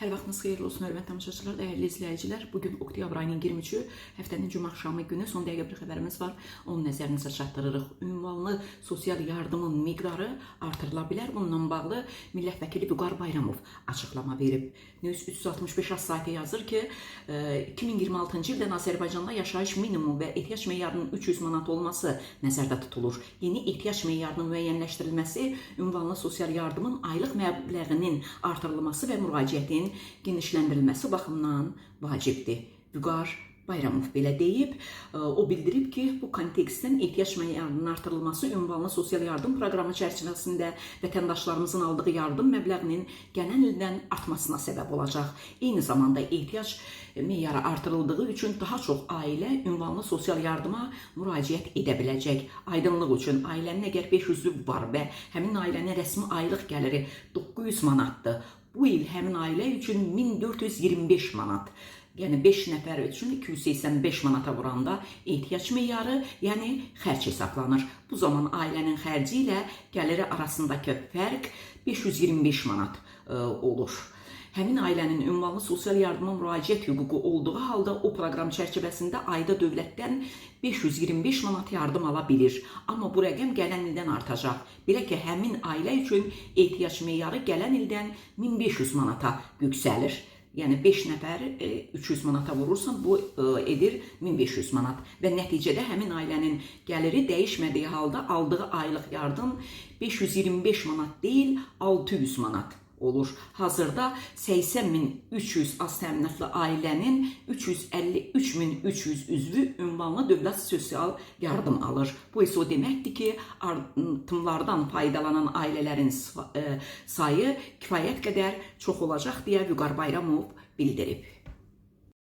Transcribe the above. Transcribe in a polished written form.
Hər vaxtınız xeyirli olsun, hörmətli tamaşaçılar, dəyərli izləyicilər. Bugün oktyabr ayının 23-ü, həftənin cümə axşamı günü son dəqiqə bir xəbərimiz var. Onun nəzərinizə çatdırırıq. Ünvanlı sosial yardımın miqdarı artırıla bilər. Bununla bağlı millət vəkili Vüqar Bayramov açıqlama verib. News 365 az saytı yazır ki, 2026-cı ildən Azərbaycanda yaşayış minimum və ehtiyac meyarının 300 manat olması nəzərdə tutulur. Yeni ehtiyac meyarının müəyyənləşdirilməsi, ünvanlı sosial yardımın aylıq məbləğinin artırılması və müraciətin genişləndirilməsi baxımından vacibdir. Vüqar Bayramov belə deyib. O bildirib ki, bu kontekstdən ehtiyac meyarının artırılması ünvanlı sosial yardım proqramı çərçivəsində vətəndaşlarımızın aldığı yardım məbləğinin gələn ildən artmasına səbəb olacaq. Eyni zamanda ehtiyac meyarı artırıldığı üçün daha çox ailə ünvanlı sosial yardıma müraciət edə biləcək. Aydınlıq üçün ailənin əgər 5 üzvü var və həmin ailənin rəsmi aylıq gəliri 900 manatdır. Bu il həmin ailə üçün 1425 manat. Yəni 5 nəfər üçün 285 manata vuranda ehtiyac meyarı, yəni xərc hesablanır. Bu zaman ailənin xərci ilə gəliri arasındakı fərq 525 manat olur. Həmin ailənin ünvanlı sosial yardıma müraciət hüququ olduğu halda o proqram çərçivəsində ayda dövlətdən 525 manat yardım ala bilir. Amma bu rəqəm gələn ildən artacaq. Belə ki, həmin ailə üçün ehtiyac meyarı gələn ildən 1500 manata yüksəlir. Yəni 5 nəfər 300 manata vurursan, bu edir 1500 manat. Və nəticədə həmin ailənin gəliri dəyişmədiyi halda aldığı aylıq yardım 525 manat deyil, 600 manat olur. Hazırda 80.300 az təminatlı ailənin 353.300 üzvü ünvanlı dövlət sosial yardım alır. Bu isə o deməkdir ki, artımlardan faydalanan ailələrin sayı kifayət qədər çox olacaq deyə Vüqar Bayramov bildirib.